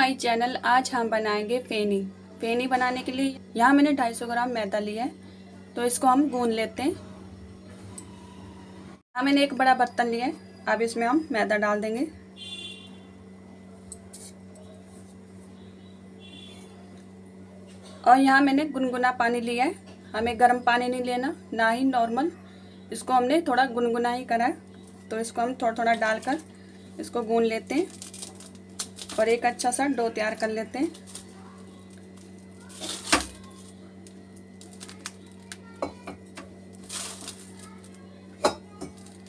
My channel. आज हम बनाएंगे फेनी। फेनी बनाने के लिए यहाँ मैंने 250 ग्राम मैदा लिया है, तो इसको हम गूंद लेते हैं। यहाँ मैंने एक बड़ा बर्तन लिया है, अब इसमें हम मैदा डाल देंगे। और यहाँ मैंने गुनगुना पानी लिया है, हमें गर्म पानी नहीं लेना, ना ही नॉर्मल। इसको हमने थोड़ा गुनगुना ही करा है, तो इसको हम थोड़ा थोड़ा डालकर इसको गूंद लेते हैं और एक अच्छा सा डो तैयार कर लेते हैं।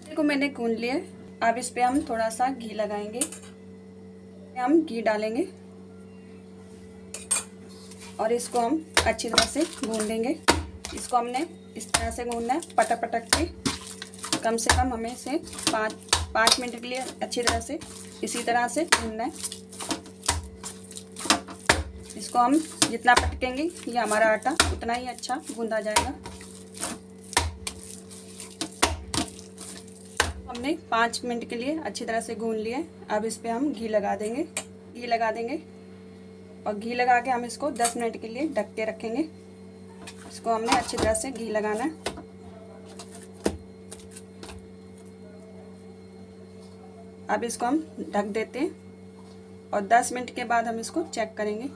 देखो मैंने गूंद लिया है, अब इस पे हम थोड़ा सा घी लगाएंगे। हम घी डालेंगे और इसको हम अच्छी तरह से गूंद लेंगे। इसको हमने इस तरह से गूंदना है, पटक पटक के। कम से कम हमें इसे 5 मिनट के लिए अच्छी तरह से इसी तरह से गूंदना है। इसको हम जितना पटकेंगे ये हमारा आटा उतना ही अच्छा गूंदा जाएगा। हमने 5 मिनट के लिए अच्छी तरह से गूंद लिया। अब इस पे हम घी लगा देंगे और घी लगा के हम इसको 10 मिनट के लिए ढक के रखेंगे। इसको हमने अच्छी तरह से घी लगाना है। अब इसको हम ढक देते हैं और 10 मिनट के बाद हम इसको चेक करेंगे।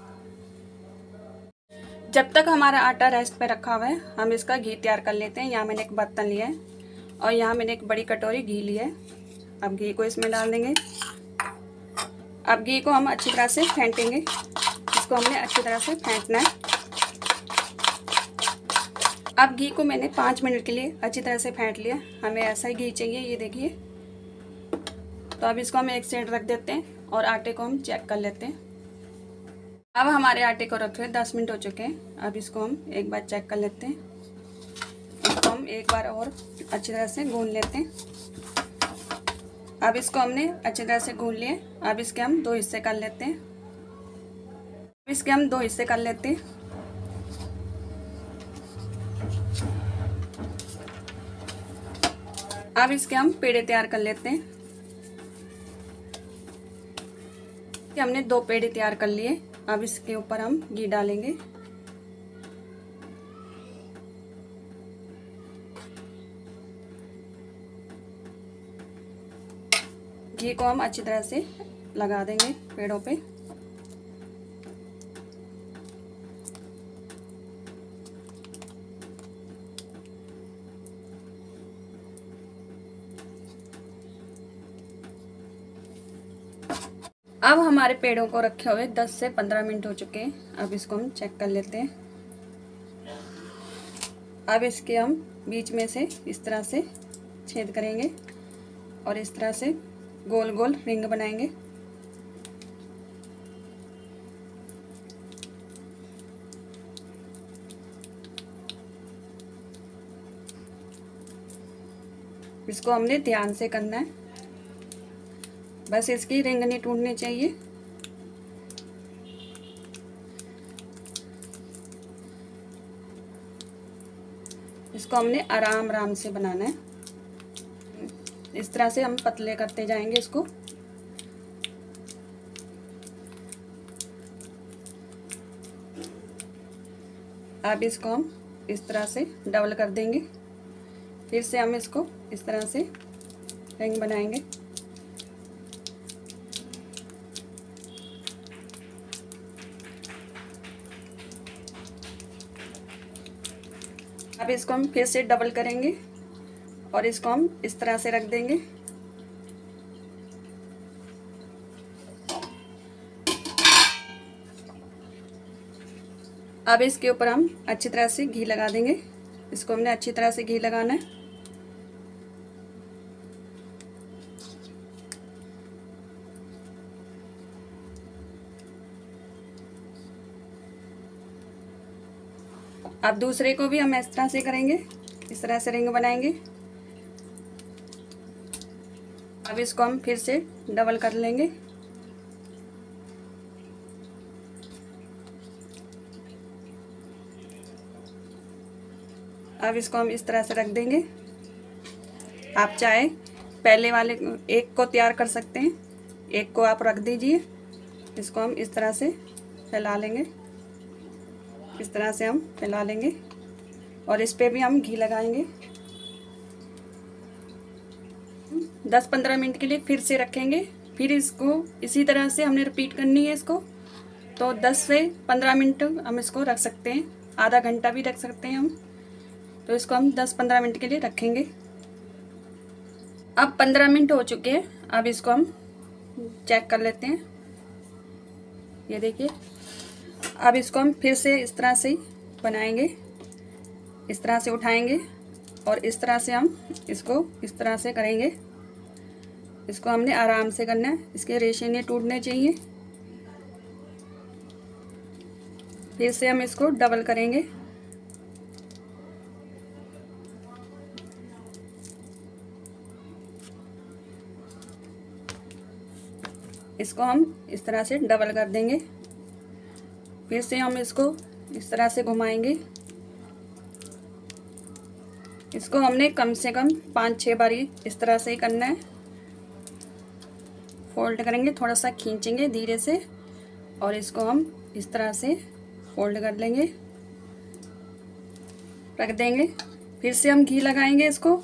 जब तक हमारा आटा रेस्ट पे रखा हुआ है, हम इसका घी तैयार कर लेते हैं। यहाँ मैंने एक बर्तन लिया है और यहाँ मैंने एक बड़ी कटोरी घी लिया है। अब घी को इसमें डाल देंगे। अब घी को हम अच्छी तरह से फेंटेंगे। इसको हमने अच्छी तरह से फेंटना है। अब घी को मैंने 5 मिनट के लिए अच्छी तरह से फेंट लिया। हमें ऐसा ही घी चाहिए, ये देखिए। तो अब इसको हम एक साइड रख देते हैं और आटे को हम चेक कर लेते हैं। अब हमारे आटे को रखे 10 मिनट हो चुके हैं। अब इसको हम एक बार चेक कर लेते हैं। इसको हम एक बार और अच्छी तरह से गूंद लेते हैं। अब इसको हमने अच्छी तरह से गूंद लिए। अब इसके हम 2 हिस्से कर लेते हैं। अब इसके हम पेड़े तैयार कर लेते हैं। हमने 2 पेड़े तैयार कर लिए। अब इसके ऊपर हम घी डालेंगे। घी को हम अच्छी तरह से लगा देंगे पेड़ों पे। अब हमारे पेड़ों को रखे हुए 10 से 15 मिनट हो चुके हैं। अब इसको हम चेक कर लेते हैं। अब इसके हम बीच में से इस तरह से छेद करेंगे और इस तरह से गोल गोल रिंग बनाएंगे। इसको हमने ध्यान से करना है, बस इसकी रिंग नहीं टूटनी चाहिए। इसको हमने आराम आराम से बनाना है। इस तरह से हम पतले करते जाएंगे इसको। अब इसको हम इस तरह से डबल कर देंगे। फिर से हम इसको इस तरह से रिंग बनाएंगे। अब इसको हम फिर से डबल करेंगे और इसको हम इस तरह से रख देंगे। अब इसके ऊपर हम अच्छी तरह से घी लगा देंगे। इसको हमने अच्छी तरह से घी लगाना है। अब दूसरे को भी हम इस तरह से करेंगे, इस तरह से रिंग बनाएंगे। अब इसको हम फिर से डबल कर लेंगे। अब इसको हम इस तरह से रख देंगे। आप चाहे पहले वाले एक को तैयार कर सकते हैं, एक को आप रख दीजिए इसको हम इस तरह से फैला लेंगे, इस तरह से हम फैला लेंगे और इस पे भी हम घी लगाएंगे। 10-15 मिनट के लिए फिर से रखेंगे। फिर इसको इसी तरह से हमने रिपीट करनी है इसको। तो 10 से 15 मिनट हम इसको रख सकते हैं, आधा घंटा भी रख सकते हैं हम। तो इसको हम 10-15 मिनट के लिए रखेंगे। अब 15 मिनट हो चुके हैं। अब इसको हम चेक कर लेते हैं। ये देखिए, अब इसको हम फिर से इस तरह से ही बनाएंगे, इस तरह से उठाएंगे और इस तरह से हम इसको इस तरह से करेंगे। इसको हमने आराम से करना है, इसके रेशे नहीं टूटने चाहिए। फिर से हम इसको डबल करेंगे। इसको हम इस तरह से डबल कर देंगे। फिर से हम इसको इस तरह से घुमाएंगे। इसको हमने कम से कम 5-6 बारी इस तरह से ही करना है। फोल्ड करेंगे, थोड़ा सा खींचेंगे धीरे से और इसको हम इस तरह से फोल्ड कर लेंगे, रख देंगे। फिर से हम घी लगाएंगे। इसको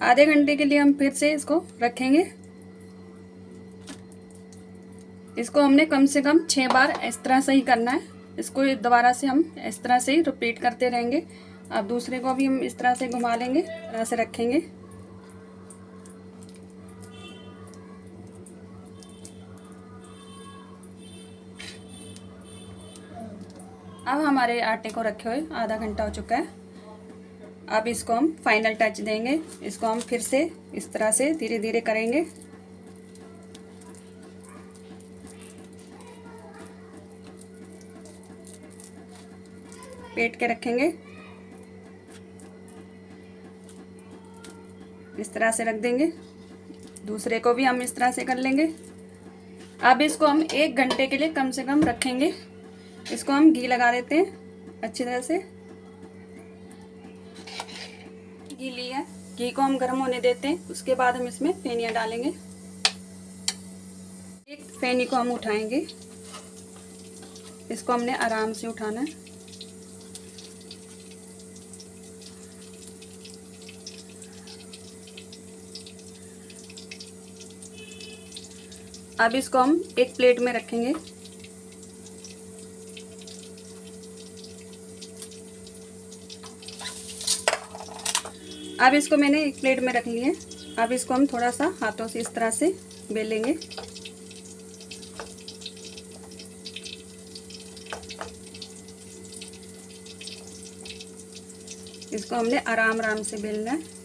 आधे घंटे के लिए हम फिर से इसको रखेंगे। इसको हमने कम से कम 6 बार इस तरह से ही करना है। इसको दोबारा से हम इस तरह से ही रिपीट करते रहेंगे। अब दूसरे को भी हम इस तरह से घुमा लेंगे, इस तरह से रखेंगे। अब हमारे आटे को रखे हुए आधा घंटा हो चुका है। अब इसको हम फाइनल टच देंगे। इसको हम फिर से इस तरह से धीरे धीरे करेंगे। पेट के रखेंगे, इस तरह से रख देंगे। दूसरे को भी हम इस तरह से कर लेंगे। अब इसको हम 1 घंटे के लिए कम से कम रखेंगे। इसको हम घी लगा देते हैं अच्छी तरह से। घी लिया, घी को हम गर्म होने देते हैं। उसके बाद हम इसमें फेनियाँ डालेंगे। एक फेनी को हम उठाएंगे। इसको हमने आराम से उठाना है। अब इसको हम एक प्लेट में रखेंगे। अब इसको मैंने एक प्लेट में रख लिया है। अब इसको हम थोड़ा सा हाथों से इस तरह से बेलेंगे। इसको हमने आराम आराम से बेलना है।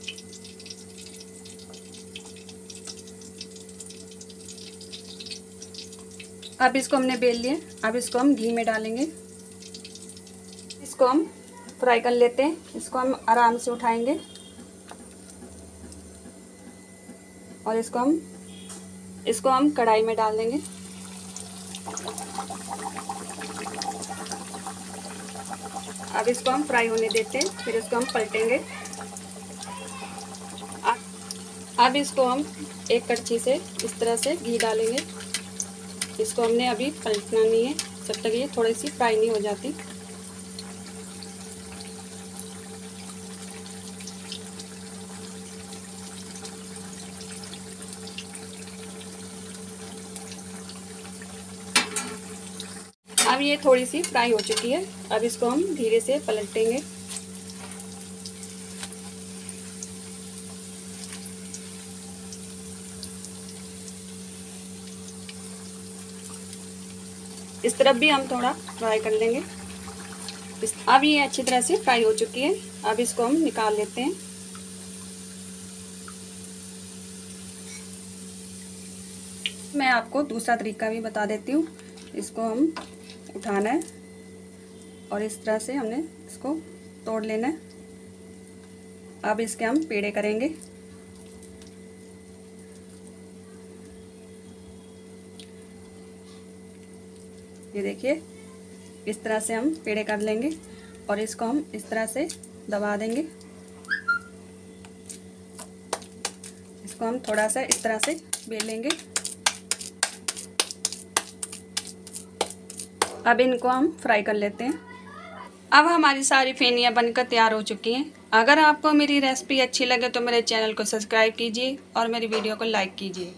अब इसको हमने बेल लिया। अब इसको हम घी में डालेंगे। इसको हम फ्राई कर लेते हैं। इसको हम आराम से उठाएंगे और इसको हम कढ़ाई में डाल देंगे। अब इसको हम फ्राई होने देते हैं, फिर इसको हम पलटेंगे। अब इसको हम एक कड़छी से इस तरह से घी डालेंगे। इसको हमने अभी पलटना नहीं है जब तक ये थोड़ी सी फ्राई नहीं हो जाती। अब ये थोड़ी सी फ्राई हो चुकी है। अब इसको हम धीरे से पलटेंगे। इस तरफ भी हम थोड़ा फ्राई कर लेंगे। अब ये अच्छी तरह से फ्राई हो चुकी है। अब इसको हम निकाल लेते हैं। मैं आपको दूसरा तरीका भी बता देती हूँ। इसको हम उठाना है और इस तरह से हमने इसको तोड़ लेना है। अब इसके हम पेड़े करेंगे। ये देखिए, इस तरह से हम पेड़े कर लेंगे और इसको हम इस तरह से दबा देंगे। इसको हम थोड़ा सा इस तरह से बेलेंगे। अब इनको हम फ्राई कर लेते हैं। अब हमारी सारी फेनियाँ बनकर तैयार हो चुकी हैं। अगर आपको मेरी रेसिपी अच्छी लगे तो मेरे चैनल को सब्सक्राइब कीजिए और मेरी वीडियो को लाइक कीजिए।